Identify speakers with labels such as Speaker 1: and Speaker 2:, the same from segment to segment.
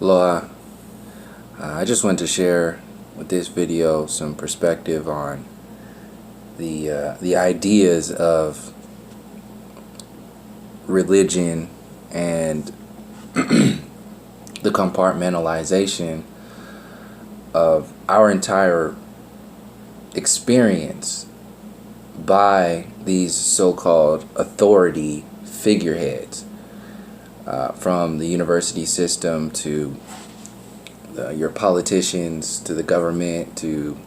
Speaker 1: Aloha. I just wanted to share with this video some perspective on the ideas of religion and the compartmentalization of our entire experience by these so-called authority figureheads, from the university system to your politicians, to the government, to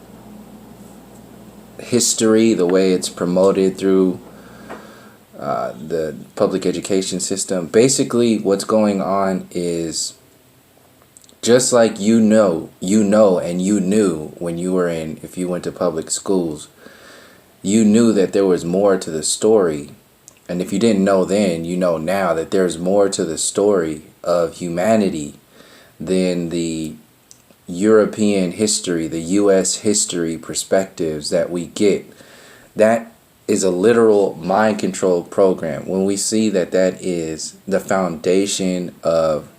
Speaker 1: history, the way it's promoted through the public education system. Basically, what's going on is just like you know, and you knew when you were if you went to public schools, you knew that there was more to the story. And if you didn't know then, you know now that there's more to the story of humanity than the European history, the U.S. history perspectives that we get. That is a literal mind control program. When we see that that is the foundation of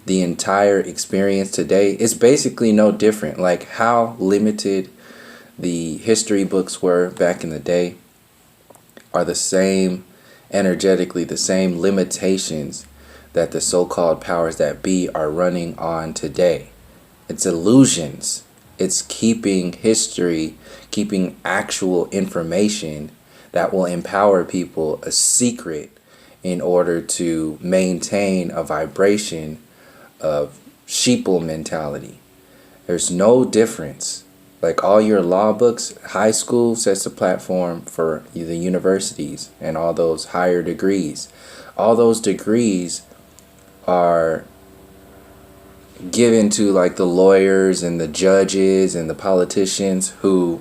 Speaker 1: the entire experience today, it's basically no different. Like how limited the history books were back in the day are the same, energetically, the same limitations that the so-called powers that be are running on today. It's illusions. It's keeping history, keeping actual information that will empower people a secret in order to maintain a vibration of sheeple mentality. There's no difference. Like all your law books, high school sets the platform for the universities and all those higher degrees. All those degrees are given to like the lawyers and the judges and the politicians who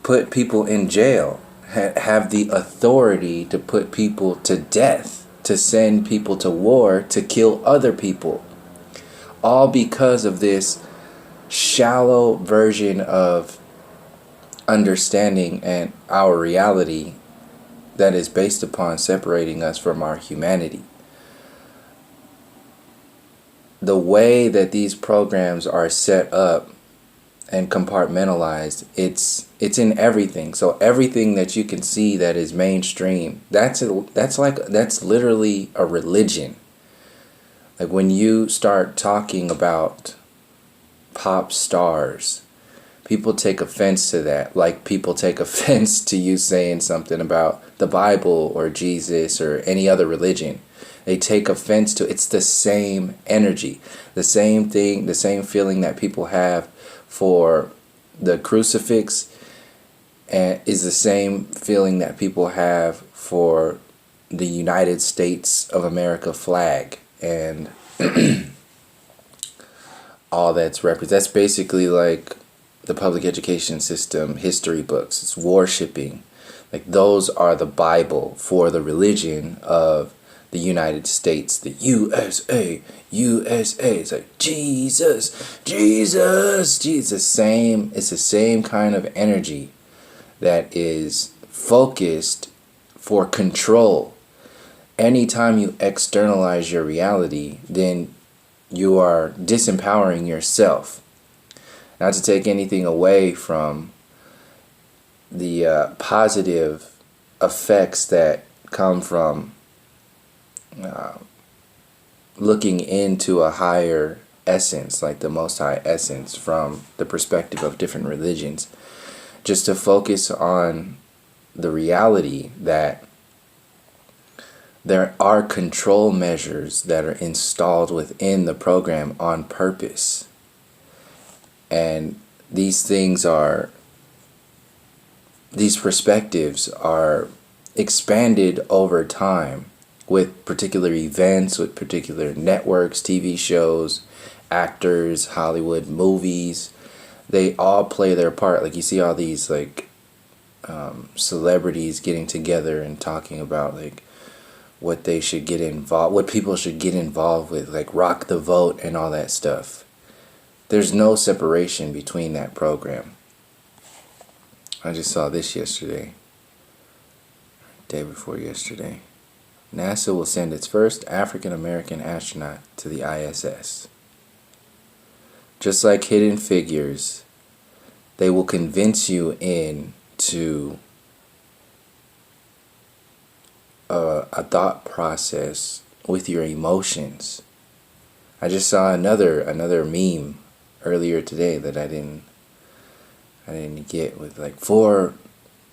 Speaker 1: put people in jail, have the authority to put people to death, to send people to war, to kill other people. All because of this shallow version of understanding and our reality that is based upon separating us from our humanity. The way that these programs are set up and compartmentalized, it's in everything. So everything that you can see that is mainstream, that's literally a religion. Like when you start talking about pop stars, people take offense to that. Like people take offense to you saying something about the Bible or Jesus or any other religion. They take offense to it. It's the same energy, the same thing, the same feeling that people have for the crucifix, and is the same feeling that people have for the United States of America flag and all that's represented. That's basically like the public education system history books. It's worshiping. Like those are the Bible for the religion of the United States, the USA. It's like Jesus. It's the same kind of energy that is focused for control. Anytime you externalize your reality, then you are disempowering yourself. Not to take anything away from the positive effects that come from looking into a higher essence, like the Most High essence, from the perspective of different religions, just to focus on the reality that there are control measures that are installed within the program on purpose. And these perspectives are expanded over time with particular events, with particular networks, TV shows, actors, Hollywood movies. They all play their part. Like you see all these like celebrities getting together and talking about like what they should get involved, what people should get involved with, like rock the vote and all that stuff. There's no separation between that program. I just saw this yesterday, day before yesterday. NASA will send its first African American astronaut to the ISS. just like Hidden Figures, they will convince you into a thought process with your emotions. I just saw another meme earlier today that I didn't get, with like 4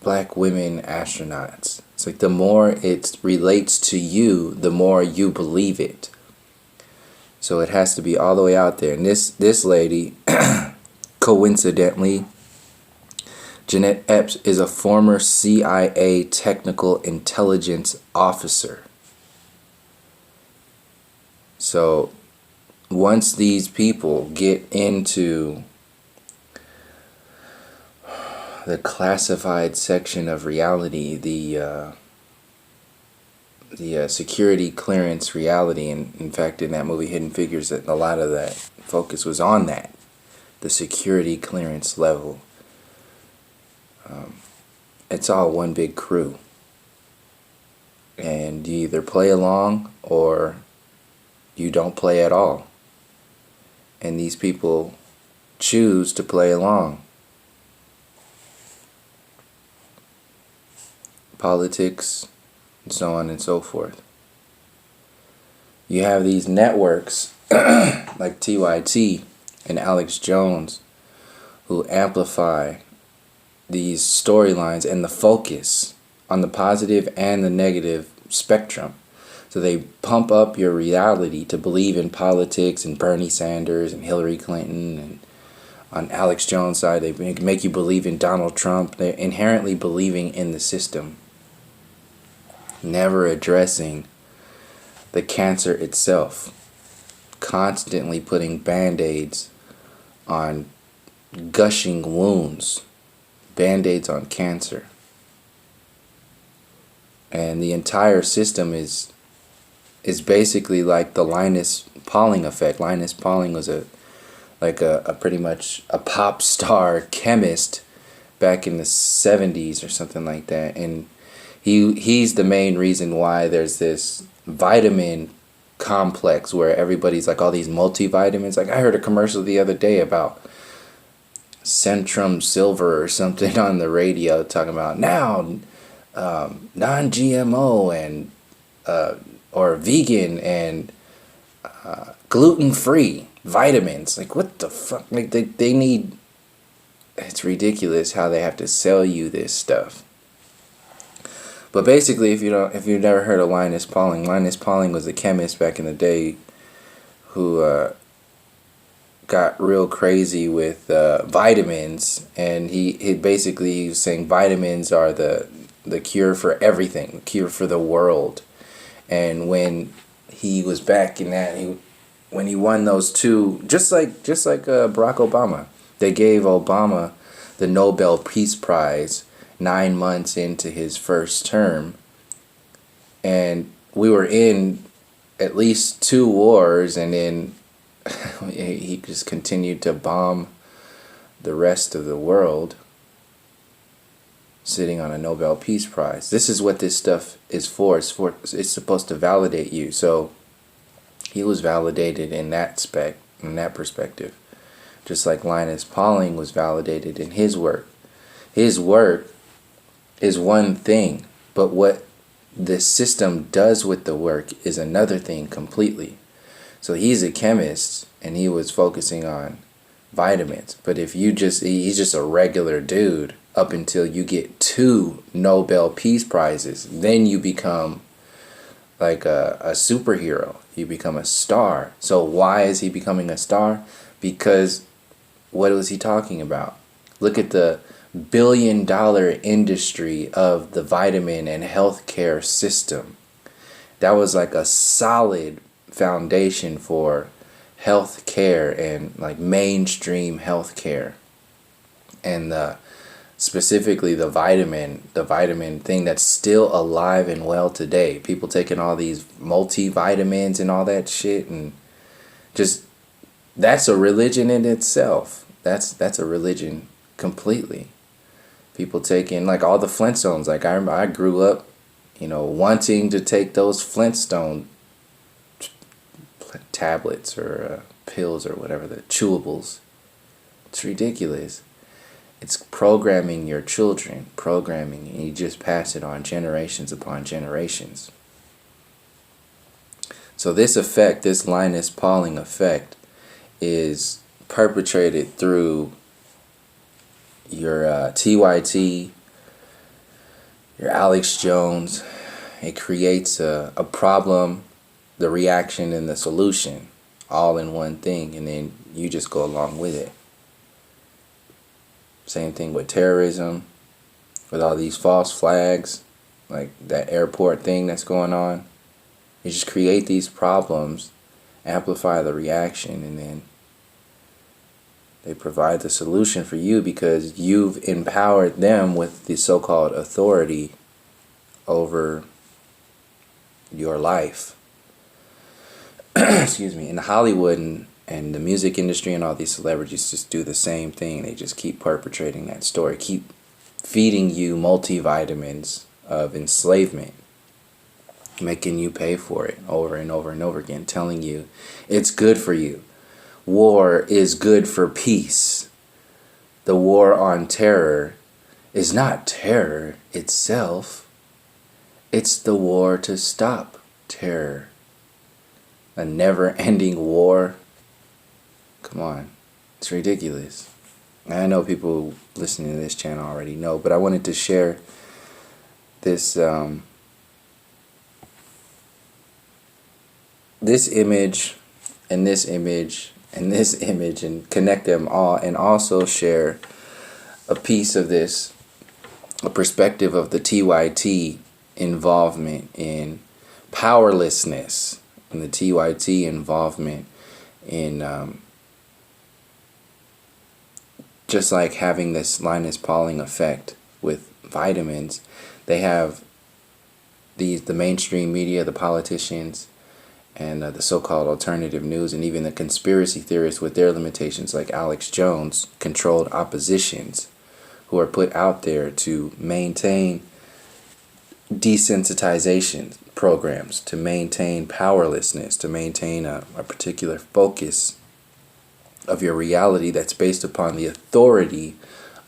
Speaker 1: black women astronauts. It's like the more it relates to you, the more you believe it. So it has to be all the way out there. And this lady, coincidentally, Jeanette Epps, is a former CIA technical intelligence officer. So once these people get into the classified section of reality, the security clearance reality, and in fact in that movie Hidden Figures, that a lot of that focus was on that, the security clearance level. It's all one big crew, and you either play along or you don't play at all. And these people choose to play along. Politics, and so on and so forth. You have these networks like TYT and Alex Jones who amplify these storylines and the focus on the positive and the negative spectrum. So they pump up your reality to believe in politics and Bernie Sanders and Hillary Clinton, and on Alex Jones' side they make you believe in Donald Trump. They're inherently believing in the system, never addressing the cancer itself, constantly putting band-aids on gushing wounds, band-aids on cancer. And the entire system is basically like the Linus Pauling effect. Linus Pauling was a pretty much a pop star chemist back in the 70s or something like that, and he's the main reason why there's this vitamin complex where everybody's like all these multivitamins. Like I heard a commercial the other day about Centrum Silver or something on the radio talking about now non-GMO and or vegan and gluten-free vitamins. Like what the fuck? Like they need. It's ridiculous how they have to sell you this stuff. But basically, if you've never heard of Linus Pauling was a chemist back in the day who got real crazy with vitamins, and he basically was saying vitamins are the cure for everything, the cure for the world. And when he was back in that, when he won those two, just like Barack Obama, they gave Obama the Nobel Peace Prize 9 months into his first term, and we were in at least 2 wars, and then he just continued to bomb the rest of the world, sitting on a Nobel Peace Prize. This is what this stuff is for. It's supposed to validate you. So he was validated in that perspective, just like Linus Pauling was validated in his work. His work is one thing, but what the system does with the work is another thing completely. So he's a chemist and he was focusing on vitamins, but he's just a regular dude up until you get 2 Nobel Peace Prizes. Then you become like a superhero. You become a star. So why is he becoming a star? Because what was he talking about? Look at the billion-dollar industry of the vitamin and healthcare system. That was like a solid foundation for healthcare and like mainstream healthcare, and specifically the vitamin thing that's still alive and well today. People taking all these multivitamins and all that shit, and just that's a religion in itself. That's a religion completely. People taking like all the Flintstones. Like I remember I grew up, wanting to take those Flintstone tablets or pills or whatever, the chewables. It's ridiculous. It's programming your children, programming, and you just pass it on generations upon generations. So this effect, this Linus Pauling effect, is perpetrated through your TYT, your Alex Jones. It creates a problem, the reaction, and the solution all in one thing, and then you just go along with it. Same thing with terrorism, with all these false flags, like that airport thing that's going on. You just create these problems, amplify the reaction, and then they provide the solution for you because you've empowered them with the so-called authority over your life. Excuse me. In Hollywood and the music industry and all these celebrities just do the same thing. They just keep perpetrating that story, keep feeding you multivitamins of enslavement, making you pay for it over and over and over again, telling you it's good for you. War is good for peace. The war on terror is not terror itself. It's the war to stop terror. A never-ending war. Come on. It's ridiculous. I know people listening to this channel already know, but I wanted to share this this image and this image and this image and connect them all, and also share a piece of this, a perspective of the TYT involvement in powerlessness, and the TYT involvement in just like having this Linus Pauling effect with vitamins. They have the mainstream media, the politicians, and the so-called alternative news, and even the conspiracy theorists with their limitations like Alex Jones, controlled oppositions who are put out there to maintain desensitization programs, to maintain powerlessness, to maintain a particular focus of your reality that's based upon the authority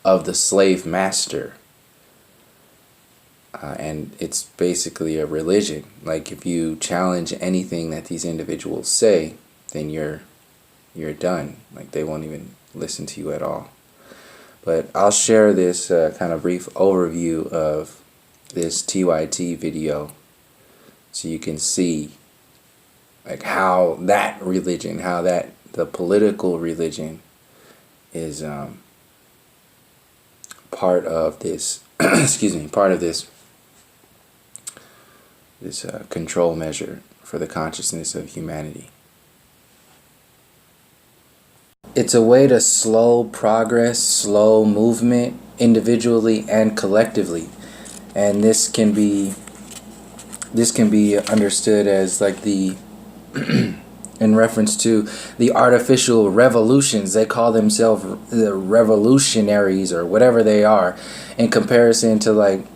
Speaker 1: of the slave master. And it's basically a religion. Like, if you challenge anything that these individuals say, then you're done. Like, they won't even listen to you at all. But I'll share this kind of brief overview of this TYT video so you can see like how that religion, how that the political religion is part of this excuse me, part of this control measure for the consciousness of humanity. It's a way to slow progress, slow movement, individually and collectively. And this can be understood as like the in reference to the artificial revolutions. They call themselves the revolutionaries or whatever they are, in comparison to like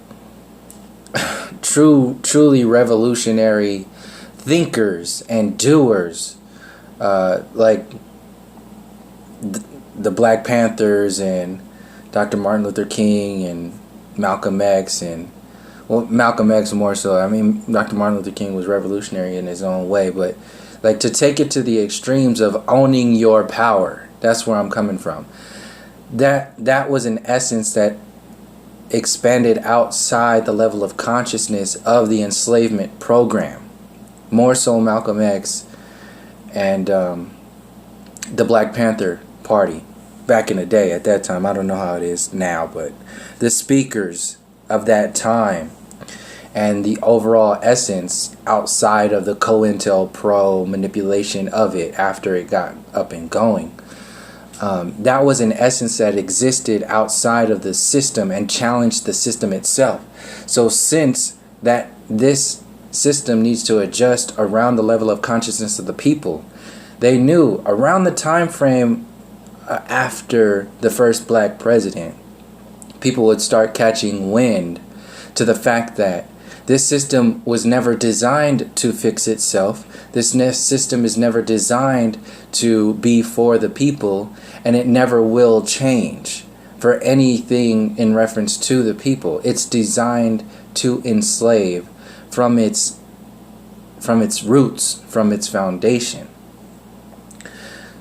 Speaker 1: truly revolutionary thinkers and doers, like the Black Panthers and Dr. Martin Luther King and Malcolm X, and well, Malcolm X more so. I mean, Dr. Martin Luther King was revolutionary in his own way, but like to take it to the extremes of owning your power, that's where I'm coming from. That was an essence that expanded outside the level of consciousness of the enslavement program. More so Malcolm X and the Black Panther Party back in the day. At that time, I don't know how it is now, but the speakers of that time and the overall essence outside of the COINTELPRO manipulation of it after it got up and going, that was an essence that existed outside of the system and challenged the system itself. So since that this system needs to adjust around the level of consciousness of the people, they knew around the time frame after the first black president, people would start catching wind to the fact that This system was never designed to fix itself. This system is never designed to be for the people, and it never will change for anything in reference to the people. It's designed to enslave from its roots, from its foundation.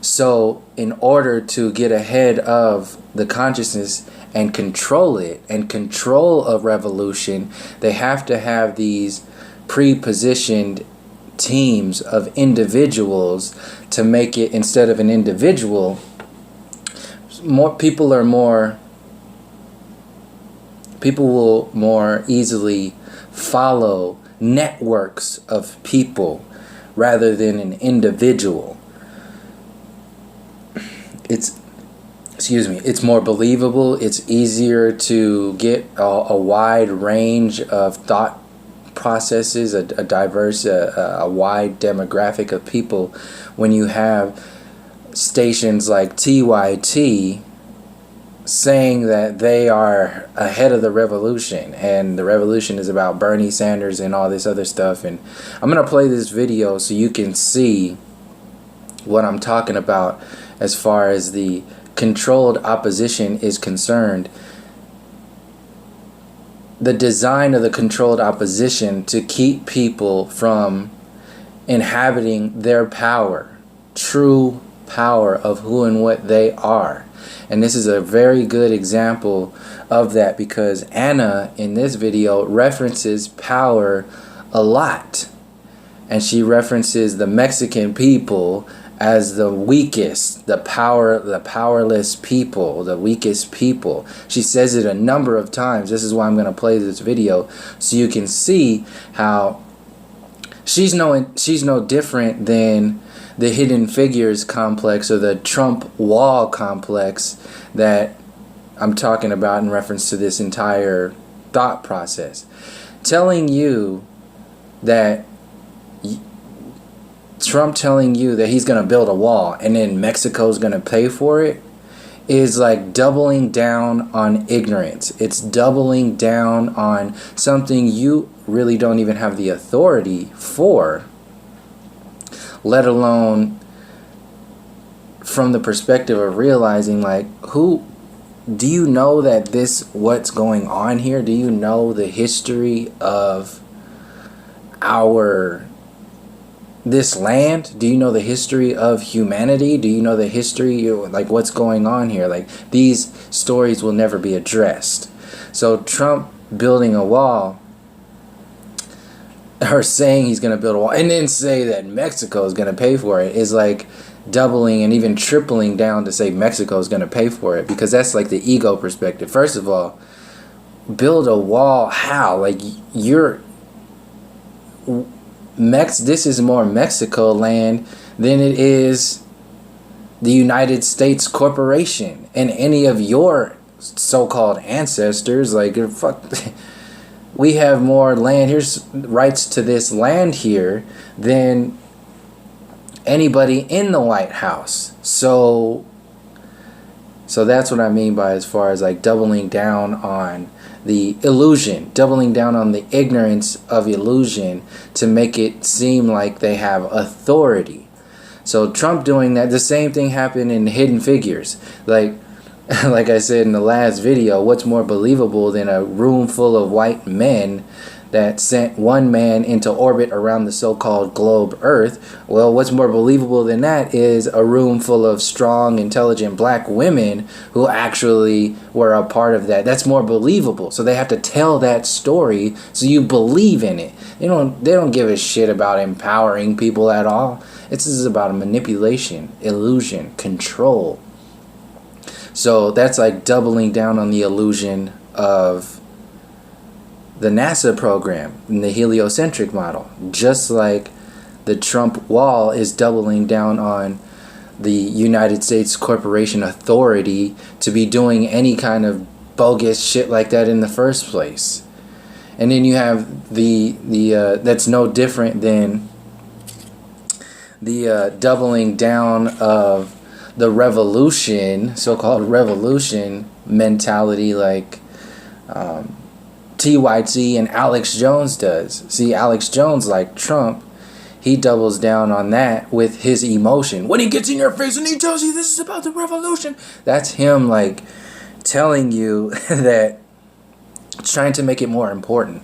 Speaker 1: So in order to get ahead of the consciousness and control it and control a revolution, they have to have these pre-positioned teams of individuals to make it, instead of an individual, people will more easily follow networks of people rather than an individual. It's more believable. It's easier to get a wide range of thought processes, a diverse, a wide demographic of people when you have stations like TYT saying that they are ahead of the revolution, and the revolution is about Bernie Sanders and all this other stuff. And I'm going to play this video so you can see what I'm talking about as far as the controlled opposition is concerned. The design of the controlled opposition to keep people from inhabiting their power, true power of who and what they are. And this is a very good example of that, because Anna in this video references power a lot, and she references the Mexican people as the weakest, the powerless people, the weakest people. She says it a number of times. This is why I'm going to play this video so you can see how she's no different than the Hidden Figures complex or the Trump wall complex that I'm talking about in reference to this entire thought process. Telling you that Trump telling you that he's going to build a wall and then Mexico's going to pay for it is like doubling down on ignorance. It's doubling down on something you really don't even have the authority for, let alone from the perspective of realizing, like, who do you know that what's going on here? Do you know the history of this land? Do you know the history of humanity? Do you know the history, like, what's going on here? Like, these stories will never be addressed. So Trump building a wall, or saying he's going to build a wall and then say that Mexico is going to pay for it, is like doubling and even tripling down to say Mexico is going to pay for it, because that's like the ego perspective. First of all, build a wall how? Like, this is more Mexico land than it is the United States corporation and any of your so-called ancestors. Like, fuck, we have more land. Here's rights to this land here than anybody in the White House. So that's what I mean by, as far as like doubling down on the illusion, doubling down on the ignorance of illusion to make it seem like they have authority. So Trump doing that, the same thing happened in Hidden Figures. Like I said in the last video, what's more believable than a room full of white men that sent one man into orbit around the so-called globe Earth? Well, what's more believable than that is a room full of strong, intelligent black women who actually were a part of that. That's more believable. So they have to tell that story so you believe in it. They don't give a shit about empowering people at all. This is about a manipulation, illusion, control. So that's like doubling down on the illusion of the NASA program and the heliocentric model. Just like the Trump wall is doubling down on the United States corporation authority to be doing any kind of bogus shit like that in the first place. And then you have the that's no different than the doubling down of the revolution, so-called revolution mentality, like TYT and Alex Jones does. See, Alex Jones, like Trump, he doubles down on that with his emotion. When he gets in your face and he tells you this is about the revolution, that's him like telling you that, trying to make it more important,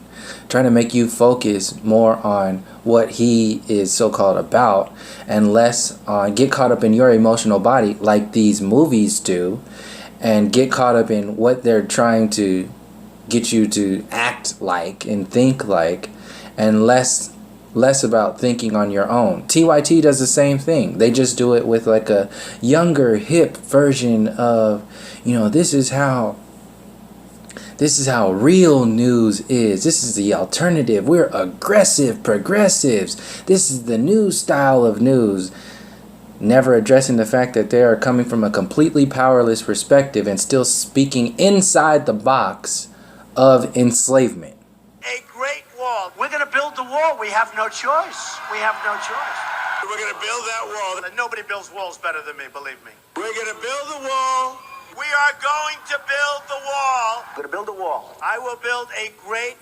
Speaker 1: trying to make you focus more on what he is so-called about and less on get caught up in your emotional body like these movies do, and get caught up in what they're trying to get you to act like and think like, and less about thinking on your own. TYT does the same thing. They just do it with like a younger, hip version of, this is how real news is. This is the alternative. We're aggressive progressives. This is the new style of news. Never addressing the fact that they are coming from a completely powerless perspective and still speaking inside the box of enslavement.
Speaker 2: A great wall. We're going to build the wall. We have no choice. We have no choice. We're going to build that wall. And nobody builds walls better than me, believe me. We're going to build the wall. We are going to build the wall. We're going to build a wall. I will build a great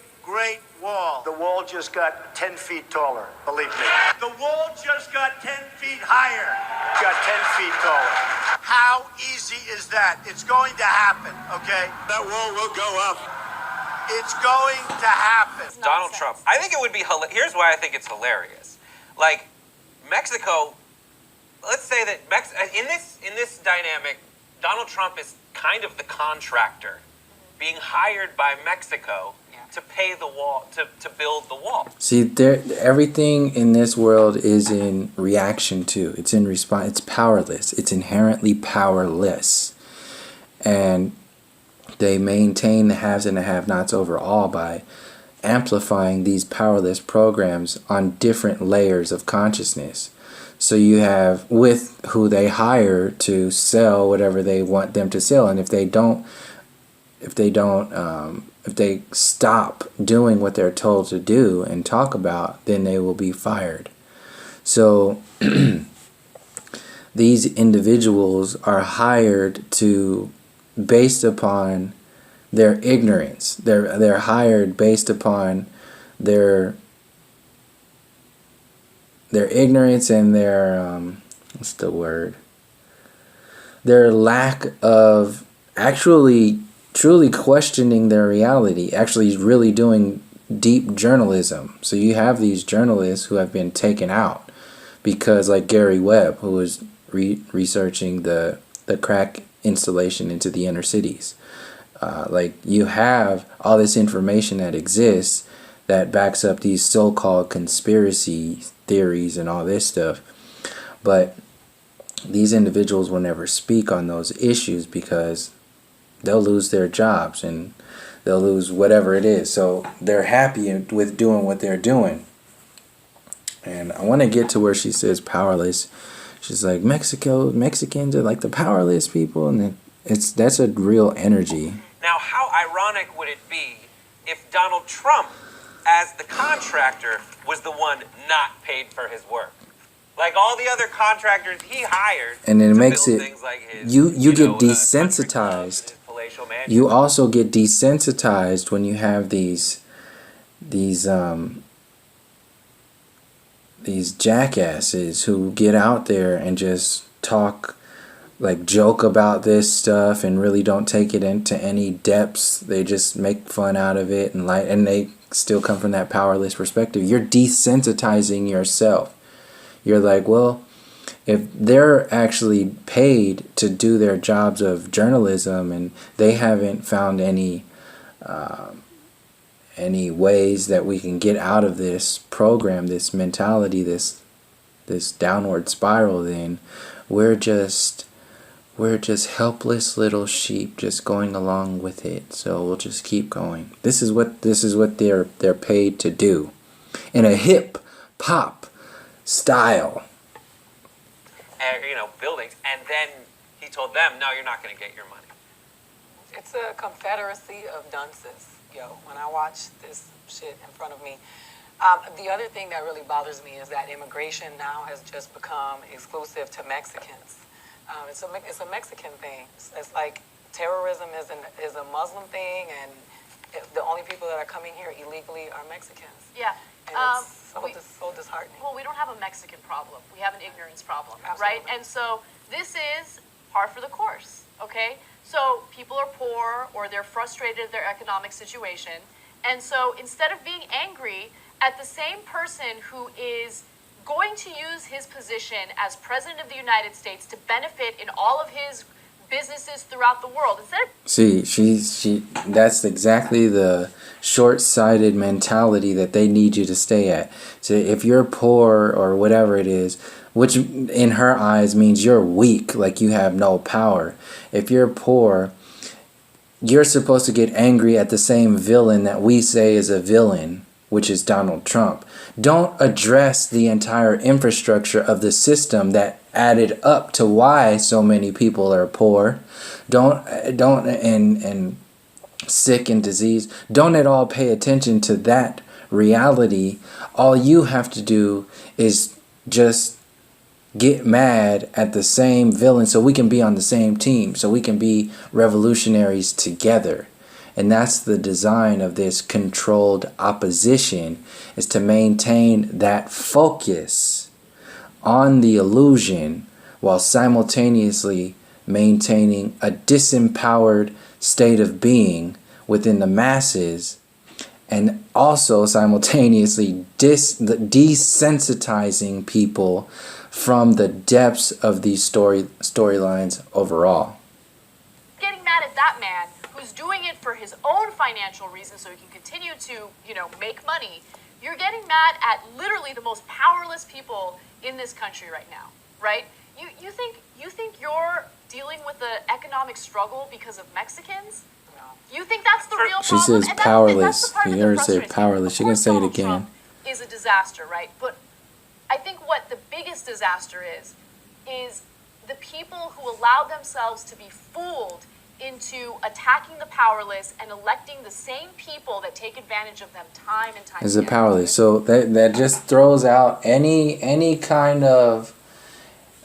Speaker 2: wall. The wall just got 10 feet taller, believe me. The wall just got 10 feet higher. Got 10 feet taller. How easy is that? It's going to happen, okay? That wall will go up. It's going to happen.
Speaker 3: Donald Trump. I think it would be here's why I think it's hilarious. Like, Mexico, let's say that in this dynamic, Donald Trump is kind of the contractor being hired by Mexico to pay the wall, to build the wall.
Speaker 1: See, everything in this world is in reaction to. It's in response. It's powerless. It's inherently powerless. And they maintain the haves and the have-nots overall by amplifying these powerless programs on different layers of consciousness. So you have with who they hire to sell whatever they want them to sell, and if they stop doing what they're told to do and talk about, then they will be fired. So these individuals are hired to, based upon their ignorance. They're hired based upon their ignorance and their their lack of actually truly questioning their reality, actually really doing deep journalism. So you have these journalists who have been taken out because, like Gary Webb, who was researching the crack installation into the inner cities. Like, you have all this information that exists that backs up these so-called conspiracy theories and all this stuff, but these individuals will never speak on those issues because they'll lose their jobs and they'll lose whatever it is. So they're happy with doing what they're doing. And I want to get to where she says powerless. She's like, Mexicans are like the powerless people, and that's a real energy.
Speaker 3: Now, how ironic would it be if Donald Trump, as the contractor, was the one not paid for his work? Like all the other contractors he hired,
Speaker 1: and then it makes
Speaker 3: build
Speaker 1: it
Speaker 3: things like his,
Speaker 1: you get desensitized. You also get desensitized when you have these jackasses who get out there and just talk, like, joke about this stuff and really don't take it into any depths. They just make fun out of it and they still come from that powerless perspective. You're desensitizing yourself. You're like, well, if they're actually paid to do their jobs of journalism and they haven't found any ways that we can get out of this program, this mentality, this downward spiral, then we're just helpless little sheep just going along with it. So we'll just keep going. This is what they're paid to do in a hip hop style.
Speaker 3: Buildings, and then he told them, no, you're not going to get your money.
Speaker 4: It's a confederacy of dunces, when I watch this shit in front of me. The other thing that really bothers me is that immigration now has just become exclusive to Mexicans. It's a Mexican thing. It's like terrorism is a Muslim thing, and the only people that are coming here illegally are Mexicans.
Speaker 5: Yeah.
Speaker 4: And it's so disheartening.
Speaker 5: Well, we don't have a Mexican problem. We have an ignorance problem,
Speaker 4: Absolutely.
Speaker 5: right? And so this is par for the course, okay? So people are poor or they're frustrated at their economic situation. And so instead of being angry at the same person who is going to use his position as president of the United States to benefit in all of his businesses throughout the world, instead of
Speaker 1: See, that's exactly the short-sighted mentality that they need you to stay at. So if you're poor or whatever it is, which in her eyes means you're weak, like you have no power. If you're poor, you're supposed to get angry at the same villain that we say is a villain, which is Donald Trump. Don't address the entire infrastructure of the system that added up to why so many people are poor. Don't and sick and diseased. Don't at all pay attention to that reality. All you have to do is just get mad at the same villain so we can be on the same team, so we can be revolutionaries together. And that's the design of this controlled opposition, is to maintain that focus on the illusion while simultaneously maintaining a disempowered state of being within the masses, and also simultaneously desensitizing people from the depths of these storylines overall.
Speaker 5: getting mad at that man who's doing it for his own financial reasons so he can continue to, make money, you're getting mad at literally the most powerless people in this country right now, right? You think you're dealing with the economic struggle because of Mexicans?
Speaker 4: No.
Speaker 5: You think that's the real
Speaker 1: She
Speaker 5: problem?
Speaker 1: says
Speaker 5: And
Speaker 1: powerless.
Speaker 5: That's the part
Speaker 1: You
Speaker 5: that
Speaker 1: heard her say
Speaker 5: frustrates me.
Speaker 1: powerless. She
Speaker 5: Of
Speaker 1: can
Speaker 5: course
Speaker 1: say it
Speaker 5: Donald
Speaker 1: again.
Speaker 5: Trump is a disaster, right? But I think what the biggest disaster is the people who allow themselves to be fooled into attacking the powerless and electing the same people that take advantage of them time and time
Speaker 1: Is the
Speaker 5: again.
Speaker 1: powerless. So that just throws out any kind.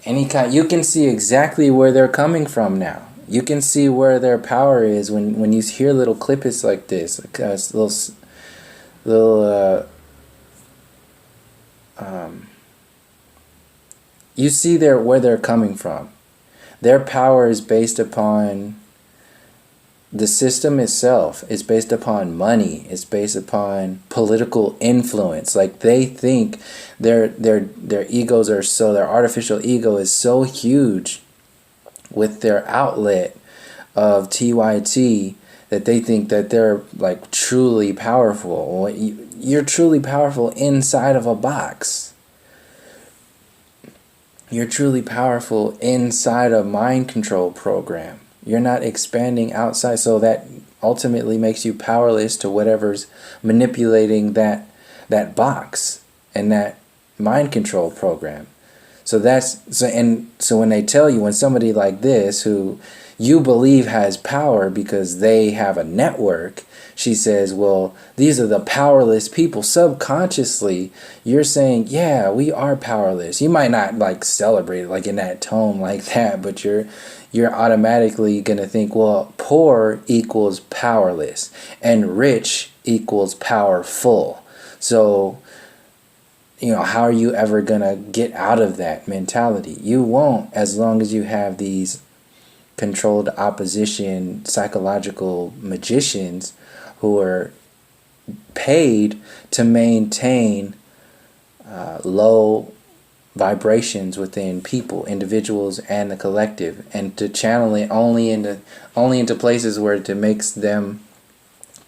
Speaker 1: You can see exactly where they're coming from now. You can see where their power is when you hear little clippets like this, you see where they're coming from. Their power is based upon the system itself. It's based upon money. It's based upon political influence. Like, they think their egos are their artificial ego is so huge with their outlet of TYT that they think that they're like truly powerful. You're truly powerful inside of a box. You're truly powerful inside a mind control program. You're not expanding outside, so that ultimately makes you powerless to whatever's manipulating that box and that mind control program. So when they tell you, when somebody like this, who you believe has power because they have a network, she says, well, these are the powerless people. Subconsciously, you're saying, yeah, we are powerless. You might not like celebrate it like in that tone like that, but you're automatically going to think, well, poor equals powerless and rich equals powerful. So, how are you ever going to get out of that mentality? You won't, as long as you have these controlled opposition psychological magicians who are paid to maintain low vibrations within people, individuals, and the collective, and to channel it only into places where it makes them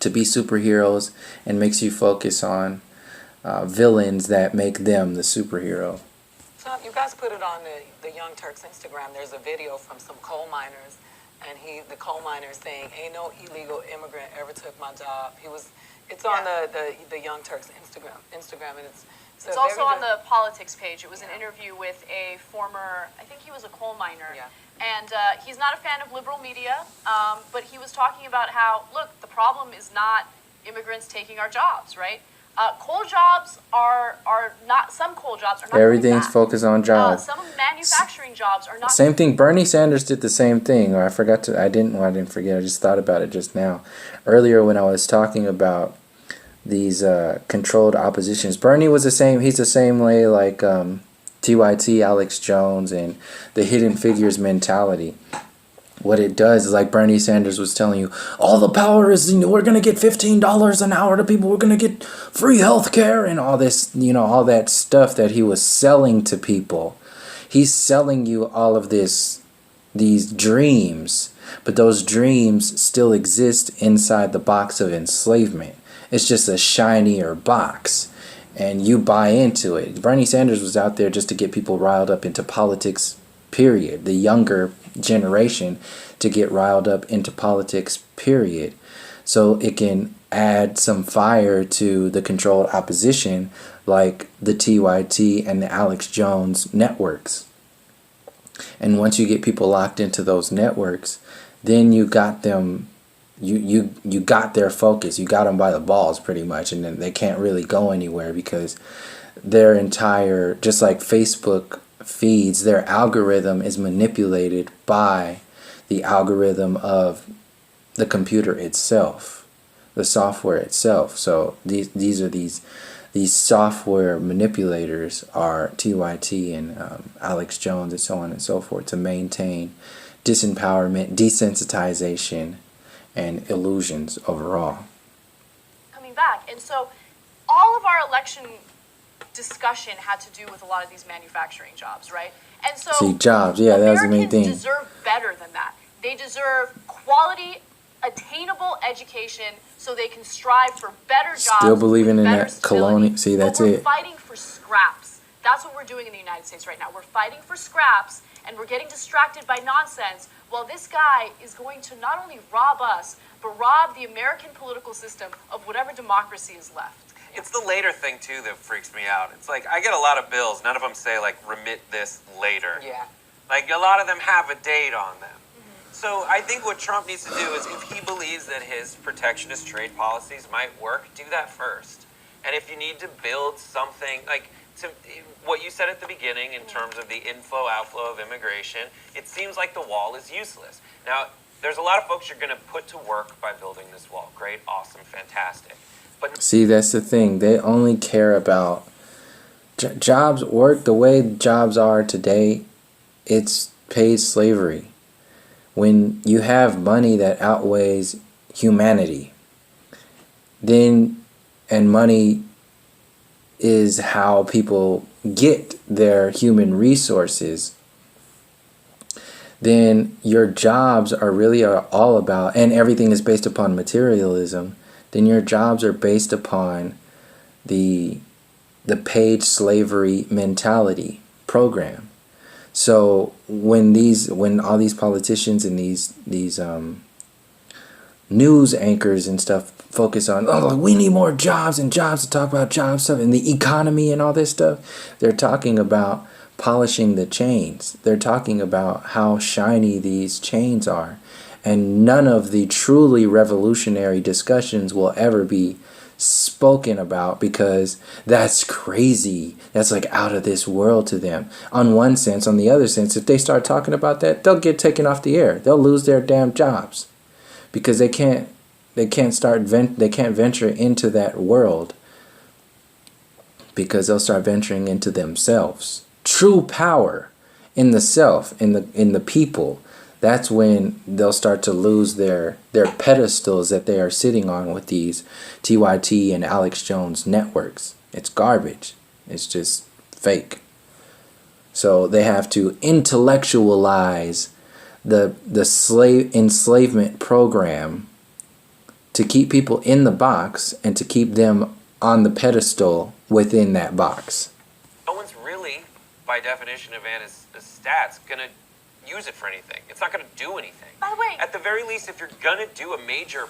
Speaker 1: to be superheroes and makes you focus on villains that make them the superhero.
Speaker 4: So you guys put it on the Young Turks Instagram. There's a video from some coal miners, and the coal miner is saying, "Ain't no illegal immigrant ever took my job." It's on the Young Turks Instagram, and
Speaker 5: It's also on the politics page. It was an interview with a former, I think he was a coal miner.
Speaker 4: Yeah.
Speaker 5: And he's not a fan of liberal media, but he was talking about how, look, the problem is not immigrants taking our jobs, right? Coal jobs are not, some coal jobs are not
Speaker 1: Everything's focused on jobs.
Speaker 5: Some manufacturing jobs are not.
Speaker 1: Same thing. Bernie Sanders did the same thing. Or I didn't forget. I just thought about it just now. Earlier when I was talking about these controlled oppositions, Bernie was the same. He's the same way like TYT, Alex Jones, and the hidden figures mentality. What it does is, like Bernie Sanders was telling you, all the power is, we're going to get $15 an hour to people, we're going to get free health care, and all this, all that stuff that he was selling to people. He's selling you all of these dreams, but those dreams still exist inside the box of enslavement. It's just a shinier box, and you buy into it. Bernie Sanders was out there just to get people riled up into politics, period. The younger generation to get riled up into politics, period, so it can add some fire to the controlled opposition like the TYT and the Alex Jones networks. And once you get people locked into those networks, then you got them, you got their focus, you got them by the balls pretty much, and then they can't really go anywhere because their entire, just like Facebook feeds, their algorithm is manipulated by the algorithm of the computer itself, the software itself. So these software manipulators are TYT and Alex Jones and so on and so forth, to maintain disempowerment, desensitization, and illusions overall.
Speaker 5: Coming back, and so all of our election discussion had to do with a lot of these manufacturing jobs, right? And so
Speaker 1: jobs, yeah, that was the main thing.
Speaker 5: Americans deserve better than that. They deserve quality, attainable education so they can strive for better jobs.
Speaker 1: Still believing in
Speaker 5: better
Speaker 1: that colonial. See, that's
Speaker 5: but we're
Speaker 1: it.
Speaker 5: fighting for scraps. That's what we're doing in the United States right now. We're fighting for scraps, and we're getting distracted by nonsense while this guy is going to not only rob us, but rob the American political system of whatever democracy is left.
Speaker 3: It's the later thing, too, that freaks me out. It's like, I get a lot of bills. None of them say, like, remit this later.
Speaker 4: Yeah.
Speaker 3: Like, a lot of them have a date on them. So I think what Trump needs to do is, if he believes that his protectionist trade policies might work, do that first. And if you need to build something, like, to what you said at the beginning in terms of the inflow, outflow of immigration, it seems like the wall is useless. Now, there's a lot of folks you're going to put to work by building this wall. Great, awesome, fantastic. But
Speaker 1: see, that's the thing. They only care about jobs. Work the way jobs are today, it's paid slavery. When you have money that outweighs humanity, then, and money is how people get their human resources, then your jobs are really all about, and everything is based upon materialism, then your jobs are based upon the paid slavery mentality program. So when all these politicians and these news anchors and stuff focus on, we need more jobs and jobs, to talk about job stuff and the economy and all this stuff, they're talking about polishing the chains. They're talking about how shiny these chains are. And none of the truly revolutionary discussions will ever be spoken about, because that's crazy. That's like out of this world to them. On one sense, on the other sense, if they start talking about that, they'll get taken off the air. They'll lose their damn jobs because they can't venture into that world, because they'll start venturing into themselves. True power in the self, in the people. That's when they'll start to lose their pedestals that they are sitting on with these TYT and Alex Jones networks. It's garbage. It's just fake. So they have to intellectualize the enslavement program to keep people in the box and to keep them on the pedestal within that box.
Speaker 3: no one's really, by definition of Anna's stats, going to use it for anything. It's not going to do anything.
Speaker 5: By the way,
Speaker 3: At the very least, if you're going to do a major,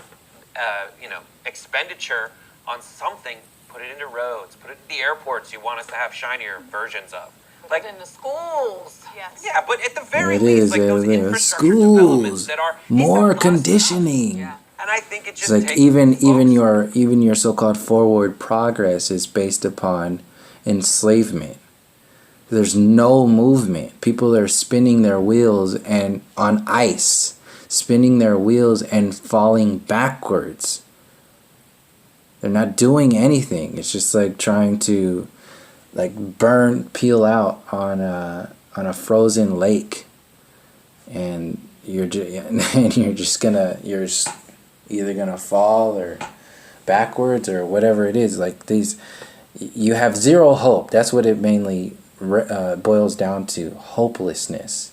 Speaker 3: expenditure on something, put it into roads, put it in the airports you want us to have shinier versions of.
Speaker 4: Like in the schools.
Speaker 5: yes.
Speaker 3: Yeah, but at the very
Speaker 1: It
Speaker 3: least,
Speaker 1: is,
Speaker 3: like those
Speaker 1: yeah.
Speaker 3: infrastructure developments
Speaker 1: Schools,
Speaker 3: that are
Speaker 1: more
Speaker 3: it's a must-have.
Speaker 1: conditioning,
Speaker 4: Yeah.
Speaker 3: And I think it
Speaker 1: It's
Speaker 3: just
Speaker 1: like
Speaker 3: takes
Speaker 1: even your so-called forward progress is based upon enslavement. There's no movement. People are spinning their wheels and on ice, spinning their wheels and falling backwards. They're not doing anything. It's just like trying to like peel out on a frozen lake, and you're either gonna fall or backwards or whatever it is. Like these, you have zero hope. That's what it mainly boils down to: hopelessness.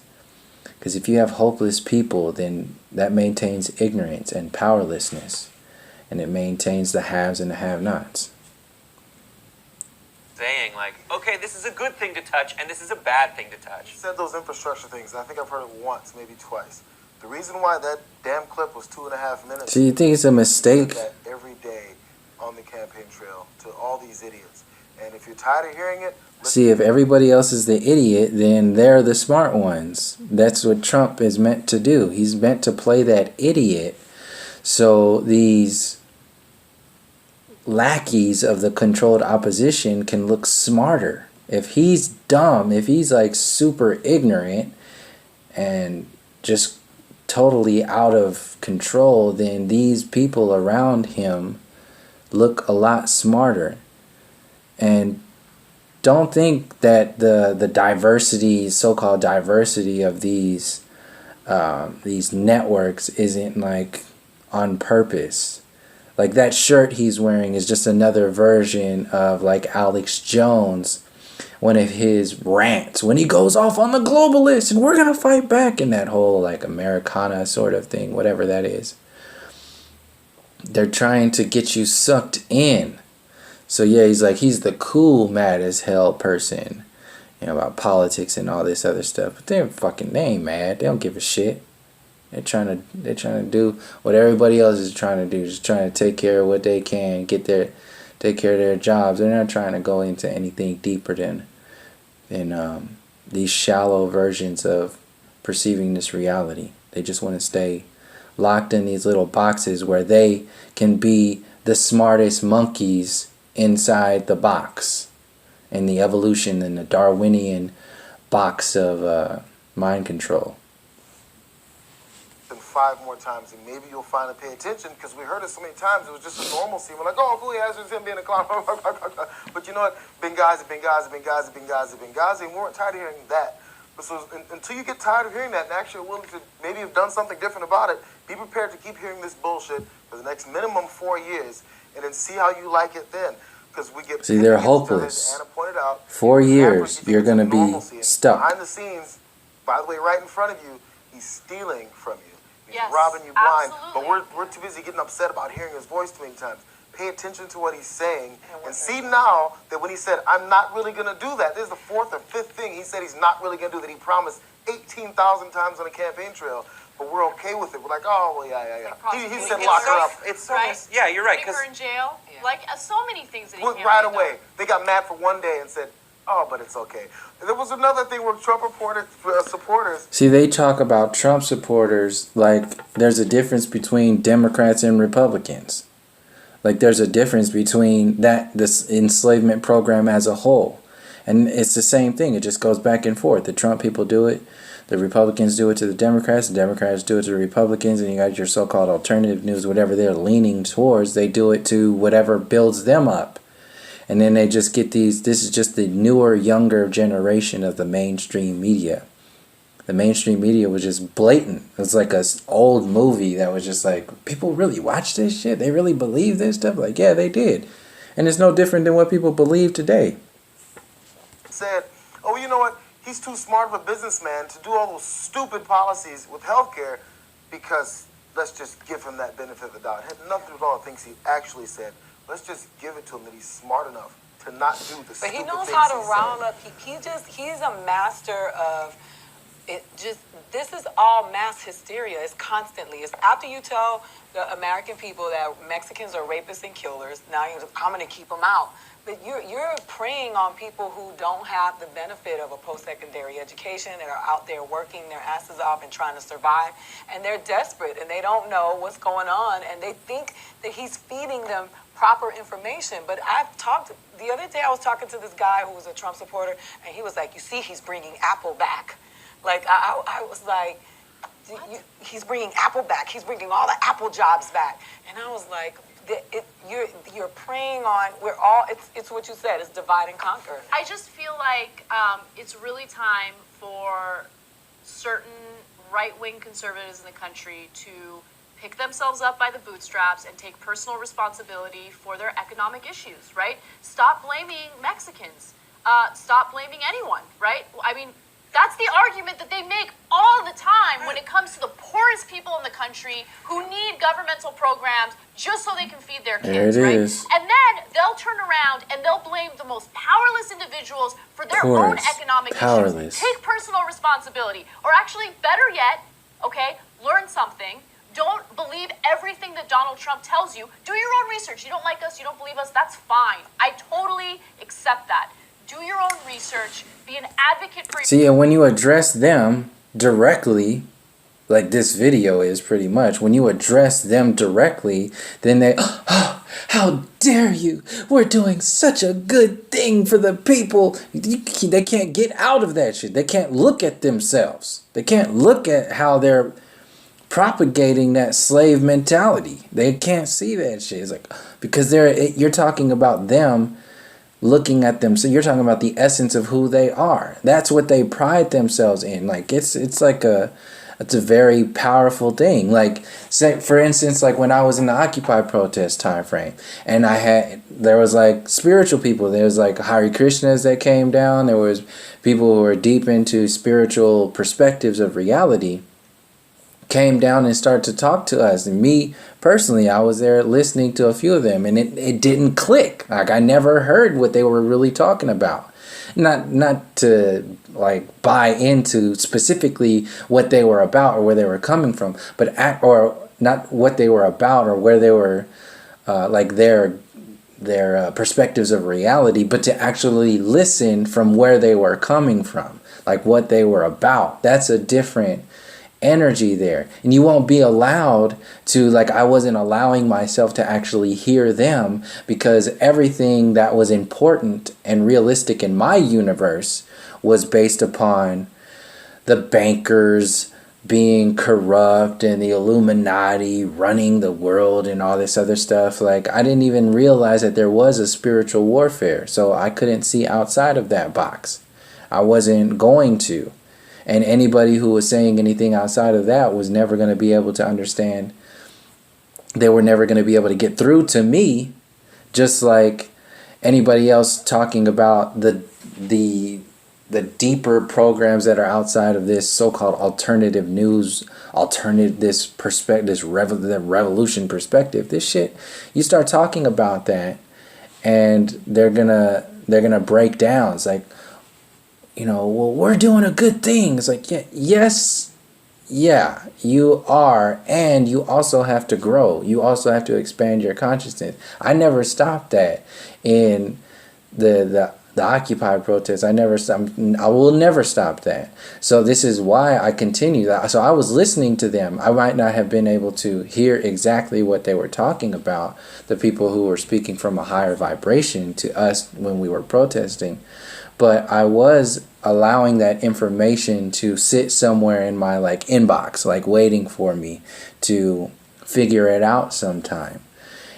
Speaker 1: Because if you have hopeless people, then that maintains ignorance and powerlessness, and it maintains the haves and the have-nots.
Speaker 3: saying like, okay, this is a good thing to touch and this is a bad thing to touch.
Speaker 2: You said those infrastructure things, and I think I've heard it once, maybe twice. The reason why that damn clip was 2.5 minutes.
Speaker 1: So you think it's a mistake?
Speaker 2: That every day on the campaign trail to all these idiots. And if you're tired of hearing it,
Speaker 1: see, if everybody else is the idiot, then they're the smart ones. That's what Trump is meant to do. He's meant to play that idiot so these lackeys of the controlled opposition can look smarter. If he's dumb, if he's like super ignorant and just totally out of control, then these people around him look a lot smarter. And don't think that the diversity, so-called diversity of these networks isn't like on purpose. Like that shirt he's wearing is just another version of like Alex Jones, one of his rants when he goes off on the globalists and we're gonna fight back, and that whole like Americana sort of thing, whatever that is. They're trying to get you sucked in. So yeah, he's the cool, mad as hell person, about politics and all this other stuff. But they ain't mad. They don't give a shit. They're trying to do what everybody else is trying to do, just trying to take care of what they can, take care of their jobs. They're not trying to go into anything deeper than these shallow versions of perceiving this reality. They just want to stay locked in these little boxes where they can be the smartest monkeys inside the box, in the evolution and the Darwinian box of mind control.
Speaker 2: 5 more times, and maybe you'll finally pay attention, because we heard it so many times. It was just a normalcy. We're like, oh, cool, yeah, it's just him being a clown. But you know what? Benghazi, and we weren't tired of hearing that. But so until you get tired of hearing that and actually willing to maybe have done something different about it, be prepared to keep hearing this bullshit for the next minimum 4 years, and then see how you like it then. Because we get
Speaker 1: they're hopeless.
Speaker 2: Anna pointed out,
Speaker 1: 4 years, you're going to be stuck.
Speaker 2: Behind the scenes, by the way, right in front of you, he's stealing from you. He's
Speaker 5: Yes,
Speaker 2: robbing you blind.
Speaker 5: absolutely.
Speaker 2: But we're too busy getting upset about hearing his voice too many times. Pay attention to what he's saying and see now that when he said, I'm not really going to do that, this is the 4th or 5th thing he said he's not really going to do, that he promised 18,000 times on the campaign trail, but we're okay with it. We're like, oh, well, yeah. He said lock her up.
Speaker 3: It's
Speaker 5: Right.
Speaker 3: Yeah, you're right.
Speaker 5: Putting her in jail.
Speaker 4: Yeah.
Speaker 5: Like so many things that he can't
Speaker 2: Right
Speaker 5: do.
Speaker 2: away. They got mad for one day and said, oh, but it's okay. There was another thing where Trump supporters.
Speaker 1: See, they talk about Trump supporters like there's a difference between Democrats and Republicans. Like there's a difference between this enslavement program as a whole. And it's the same thing. It just goes back and forth. The Trump people do it. The Republicans do it to the Democrats. The Democrats do it to the Republicans. And you got your so-called alternative news, whatever they're leaning towards. They do it to whatever builds them up. And then they just get this is just the newer, younger generation of the mainstream media. The mainstream media was just blatant. It was like an old movie that was just like, people really watch this shit? They really believe this stuff? Like, yeah, they did. And it's no different than what people believe today.
Speaker 2: Said, oh, you know what? He's too smart of a businessman to do all those stupid policies with healthcare, because let's just give him that benefit of the doubt. It had nothing to do with all the things he actually said. Let's just give it to him that he's smart enough to not do the
Speaker 4: But
Speaker 2: stupid
Speaker 4: he knows
Speaker 2: things
Speaker 4: how to
Speaker 2: he
Speaker 4: round
Speaker 2: said.
Speaker 4: up. He's a master of it. This is all mass hysteria. It's constantly. It's after you tell the American people that Mexicans are rapists and killers. Now I'm going to keep them out. But you're preying on people who don't have the benefit of a post-secondary education and are out there working their asses off and trying to survive, and they're desperate and they don't know what's going on, and they think that he's feeding them proper information. But the other day I was talking to this guy who was a Trump supporter, and he was like, you see, he's bringing Apple back. Like, I was like, he's bringing Apple back. He's bringing all the Apple jobs back. And I was like, you're preying on, it's what you said, it's divide and conquer.
Speaker 5: I just feel like it's really time for certain right-wing conservatives in the country to pick themselves up by the bootstraps and take personal responsibility for their economic issues, right? Stop blaming Mexicans. Stop blaming anyone, right? I mean, that's the argument that they make all the time when it comes to the poorest people in the country who need governmental programs just so they can feed their kids, right? And then they'll turn around and they'll blame the most powerless individuals for their own economic issues. Take personal responsibility. Or actually, better yet, okay, learn something. Don't believe everything that Donald Trump tells you. Do your own research. You don't like us, you don't believe us, that's fine. I totally accept that. Do your own research. Be an advocate for...
Speaker 1: See, and when you address them directly, like this video is pretty much, when you address them directly, then they, oh, how dare you? We're doing such a good thing for the people. They can't get out of that shit. They can't look at themselves. They can't look at how they're propagating that slave mentality. They can't see that shit. It's like, because you're talking about them looking at them. So you're talking about the essence of who they are. That's what they pride themselves in. Like it's a very powerful thing. Like, say for instance, like when I was in the Occupy protest time frame, and there was like spiritual people. There was like Hare Krishnas that came down. There was people who were deep into spiritual perspectives of reality, came down and started to talk to us. And me personally, I was there listening to a few of them, and it didn't click. Like, I never heard what they were really talking about. Not to like buy into specifically what they were about or where they were coming from, but or not what they were about or where they were like their perspectives of reality, but to actually listen from where they were coming from, like what they were about. That's a different energy there. And you won't be allowed to, like, I wasn't allowing myself to actually hear them, because everything that was important and realistic in my universe was based upon the bankers being corrupt and the Illuminati running the world and all this other stuff. Like, I didn't even realize that there was a spiritual warfare, so I couldn't see outside of that box. I wasn't going to. And anybody who was saying anything outside of that was never going to be able to understand. They were never going to be able to get through to me, just like anybody else talking about the deeper programs that are outside of this so-called alternative news, this perspective, the revolution perspective. This shit, you start talking about that, and they're gonna break down. It's like, you know, well, we're doing a good thing. It's like, yeah, you are, and you also have to grow. You also have to expand your consciousness. I never stopped that in the Occupy protest. I will never stop that. So this is why I continue that. So I was listening to them. I might not have been able to hear exactly what they were talking about, the people who were speaking from a higher vibration to us when we were protesting. But I was allowing that information to sit somewhere in my like inbox, like waiting for me to figure it out sometime.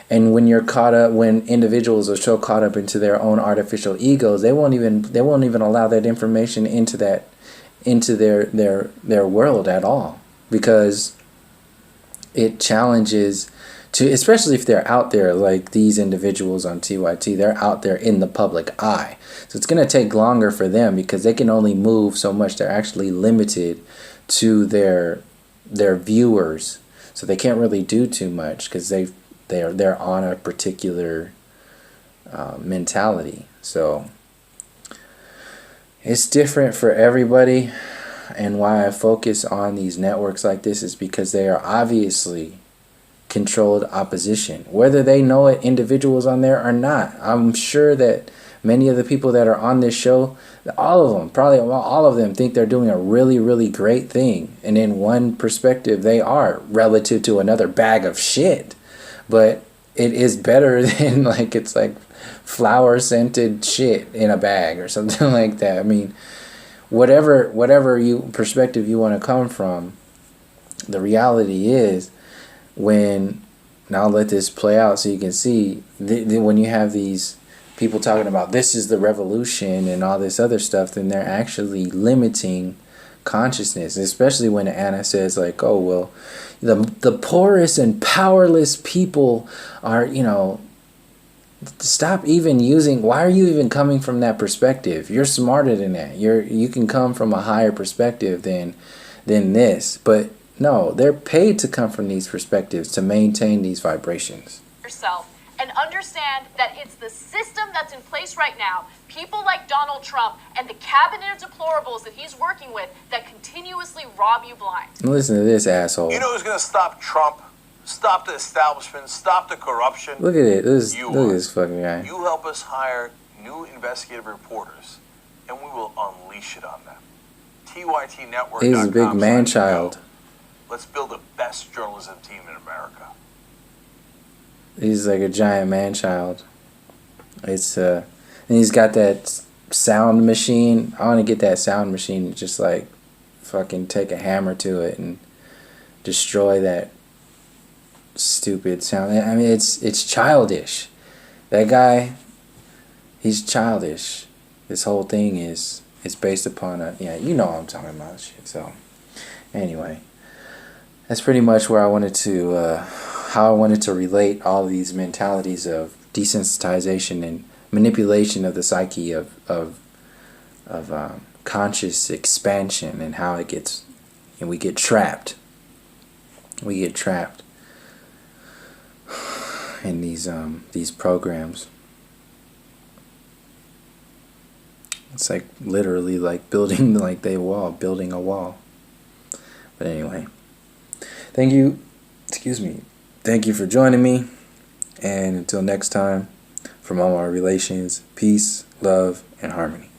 Speaker 1: And when you're caught up, when individuals are so caught up into their own artificial egos, they won't even allow that information into their world at all, because it challenges to, especially if they're out there like these individuals on TYT, they're out there in the public eye. So it's going to take longer for them because they can only move so much. They're actually limited to their viewers. So they can't really do too much because they're on a particular mentality. So it's different for everybody. And why I focus on these networks like this is because they are obviously controlled opposition, whether they know it, individuals on there or not. I'm sure that many of the people that are on this show, all of them, probably all of them, think they're doing a really, really great thing. And in one perspective, they are, relative to another bag of shit. But it is better than, like, it's like flower scented shit in a bag or something like that. I mean, whatever perspective you want to come from, the reality is, when, and I'll let this play out so you can see, when you have these people talking about this is the revolution and all this other stuff, then they're actually limiting consciousness, especially when Anna says, like, oh, well, the poorest and powerless people are, stop even using, why are you even coming from that perspective? You're smarter than that. You can come from a higher perspective than this. But no, they're paid to come from these perspectives to maintain these vibrations.
Speaker 5: Yourself and understand that it's the system that's in place right now, people like Donald Trump and the cabinet of deplorables that he's working with, that continuously rob you blind.
Speaker 1: Listen to this asshole.
Speaker 2: You know who's going to stop Trump? Stop the establishment, stop the corruption.
Speaker 1: Look at it. Look at this fucking guy.
Speaker 2: You help us hire new investigative reporters, and we will unleash it on them. TYT Network.
Speaker 1: He's a big man-child.
Speaker 2: Let's build the best journalism team in America.
Speaker 1: He's like a giant man-child. It's and he's got that sound machine. I want to get that sound machine and just like fucking take a hammer to it and destroy that stupid sound. I mean, it's childish. That guy, he's childish. This whole thing is based upon you know what I'm talking about, shit. So anyway, that's pretty much where I wanted to how I wanted to relate all these mentalities of desensitization and manipulation of the psyche of conscious expansion, and how it gets, and we get trapped. We get trapped in these programs. It's like literally like building building a wall. But anyway, thank you for joining me, and until next time, from all our relations, peace, love, and harmony.